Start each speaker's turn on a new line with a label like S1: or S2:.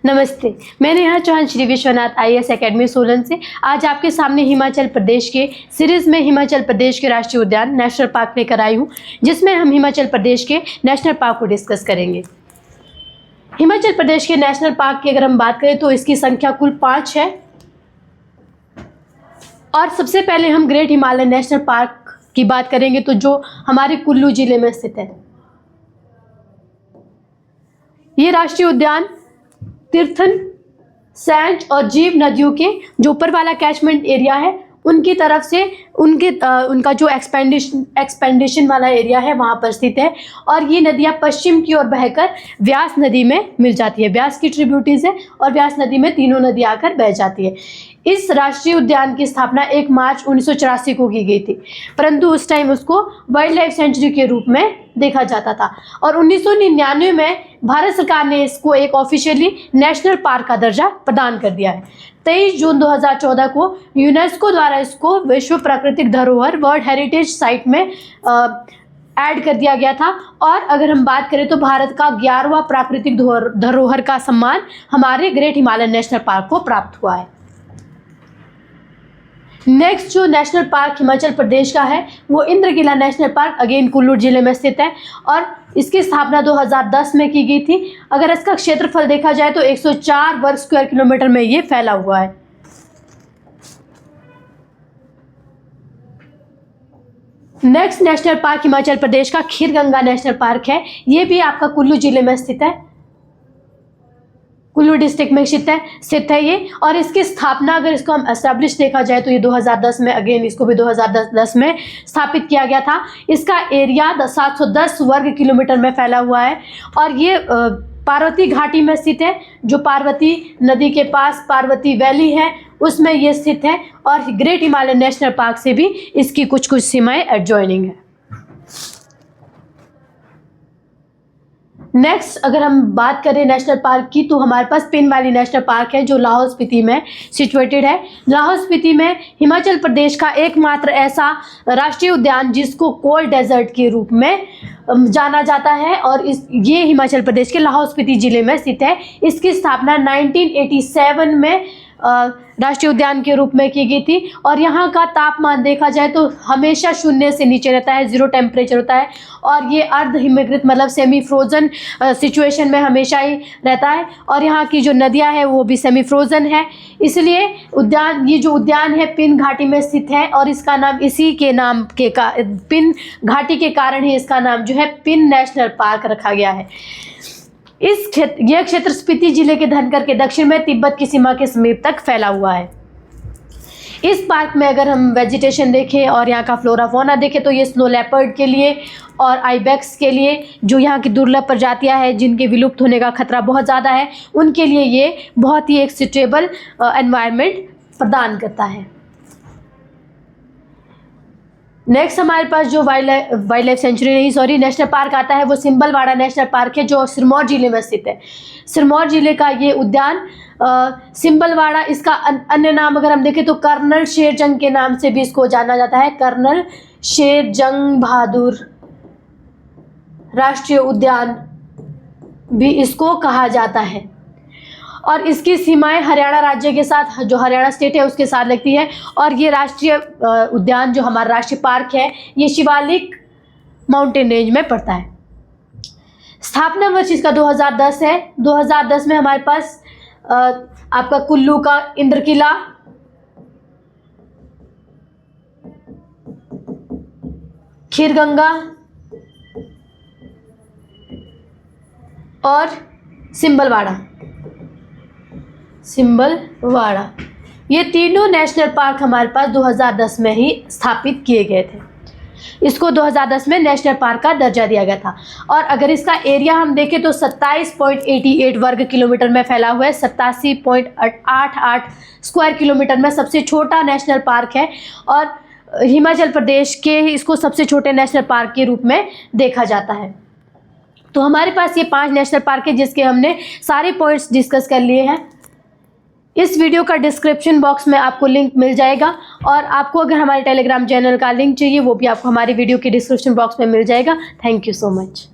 S1: नमस्ते, मैं Neha Chauhan Shri Vishwanath IAS academy Solan से आज आपके सामने हिमाचल प्रदेश के सीरीज़ में हिमाचल प्रदेश के राष्ट्रीय उद्यान नेशनल पार्क लेकर आई हूँ, जिसमें हम हिमाचल प्रदेश के नेशनल पार्क को डिस्कस करेंगे। हिमाचल प्रदेश के नेशनल पार्क की अगर हम बात करें तो इसकी संख्या कुल 5 है। और सबसे पहले हम ग्रेट हिमालयन नेशनल पार्क की बात करेंगे तो जो हमारे कुल्लू जिले में स्थित है। ये राष्ट्रीय उद्यान तीर्थन, सैंज और जीव नदियों के जो ऊपर वाला कैचमेंट एरिया है उनकी तरफ से उनका जो एक्सपेंडेशन वाला एरिया है वहाँ पर स्थित है। और ये नदियाँ पश्चिम की ओर बहकर व्यास नदी में मिल जाती है। व्यास की ट्रिब्यूटरीज है और व्यास नदी में तीनों नदी आकर बह जाती है। इस राष्ट्रीय उद्यान की स्थापना 1 मार्च 1984 को की गई थी, परंतु उस टाइम उसको वाइल्ड लाइफ सेंचुरी के रूप में देखा जाता था। और 1999 में भारत सरकार ने इसको एक ऑफिशियली नेशनल पार्क का दर्जा प्रदान कर दिया है। 23 जून 2014 को यूनेस्को द्वारा इसको विश्व प्राकृतिक धरोहर वर्ल्ड हेरिटेज साइट में ऐड कर दिया गया था। और अगर हम बात करें तो भारत का 11वां प्राकृतिक धरोहर का सम्मान हमारे ग्रेट हिमालयन नेशनल पार्क को प्राप्त हुआ है। नेक्स्ट जो नेशनल पार्क हिमाचल प्रदेश का है वो Indrakila national park again Kullu जिले में स्थित है और इसकी स्थापना 2010 में की गई थी। अगर इसका क्षेत्रफल देखा जाए तो 104 वर्ग स्क्वायर किलोमीटर में ये फैला हुआ है। Next national park Himachal Pradesh का खीरगंगा नेशनल पार्क है। ये भी आपका कुल्लू जिले में स्थित है, कुल्लू डिस्ट्रिक्ट में स्थित है ये। और इसकी स्थापना अगर इसको हम एस्टैब्लिश देखा जाए तो ये 2010 में अगेन इसको भी 2010 में स्थापित किया गया था। इसका एरिया 710 वर्ग किलोमीटर में फैला हुआ है और ये पार्वती घाटी में स्थित है। जो पार्वती नदी के पास पार्वती वैली है उसमें ये स्थित है और ग्रेट हिमालयन नेशनल पार्क से भी इसकी कुछ सीमाएं एडजॉइनिंग है। नेक्स्ट अगर हम बात करें नेशनल पार्क की तो हमारे पास पिन वैली नेशनल पार्क है जो लाहौल स्पीति में सिचुएटेड है। लाहौल स्पीति में हिमाचल प्रदेश का एकमात्र ऐसा राष्ट्रीय उद्यान जिसको कोल्ड डेजर्ट के रूप में जाना जाता है और ये हिमाचल प्रदेश के लाहौल स्पीति जिले में स्थित है। इसकी स्थापना 1987 में राष्ट्रीय उद्यान के रूप में की गई थी और यहाँ का तापमान देखा जाए तो हमेशा 0 से नीचे रहता है, 0 टेम्परेचर होता है और ये अर्ध हिमकृत मतलब सेमी फ्रोज़न सिचुएशन में हमेशा ही रहता है। और यहाँ की जो नदियाँ हैं वो भी सेमी फ्रोज़न है, इसलिए ये जो उद्यान है पिन घाटी में स्थित है और इसका नाम इसी के नाम के पिन घाटी के कारण ही इसका नाम जो है पिन नेशनल पार्क रखा गया है। यह क्षेत्र स्पीति जिले के धनकर के दक्षिण में तिब्बत की सीमा के समीप तक फैला हुआ है। इस पार्क में अगर हम वेजिटेशन देखें और यहाँ का फ्लोरा फौना देखें तो ये स्नो लेपर्ड के लिए और आइबेक्स के लिए जो यहाँ की दुर्लभ प्रजातियाँ हैं जिनके विलुप्त होने का खतरा बहुत ज़्यादा है उनके लिए ये बहुत ही एक सुटेबल एनवायरनमेंट प्रदान करता है। नेक्स्ट हमारे पास जो wild life sanctuary national park आता है वो सिंबलवाड़ा नेशनल पार्क है जो सिरमौर जिले में स्थित है। सिरमौर जिले का ये उद्यान सिंबलवाड़ा, इसका अन्य नाम अगर हम देखें तो कर्नल शेर जंग के नाम से भी इसको जाना जाता है। कर्नल शेर जंग बहादुर राष्ट्रीय उद्यान भी इसको कहा जाता है और इसकी सीमाएं हरियाणा राज्य के साथ, जो हरियाणा स्टेट है उसके साथ लगती है। और ये राष्ट्रीय उद्यान जो हमारा राष्ट्रीय पार्क है ये शिवालिक माउंटेन रेंज में पड़ता है। स्थापना वर्ष इसका 2010 है। 2010 में हमारे पास आपका कुल्लू का इंद्रकिला, खीरगंगा और सिंबलवाड़ा ये तीनों नेशनल पार्क हमारे पास 2010 में ही स्थापित किए गए थे। इसको 2010 में नेशनल पार्क का दर्जा दिया गया था। और अगर इसका एरिया हम देखें तो 27.88 वर्ग किलोमीटर में फैला हुआ है। 87.88 स्क्वायर किलोमीटर में सबसे छोटा नेशनल पार्क है और हिमाचल प्रदेश के इसको सबसे छोटे नेशनल पार्क के रूप में देखा जाता है। तो हमारे पास ये 5 नेशनल पार्क है जिसके हमने सारे पॉइंट्स डिस्कस कर लिए हैं। इस वीडियो का डिस्क्रिप्शन बॉक्स में आपको लिंक मिल जाएगा और आपको अगर हमारे टेलीग्राम चैनल का लिंक चाहिए वो भी आपको हमारी वीडियो के डिस्क्रिप्शन बॉक्स में मिल जाएगा। Thank you so much.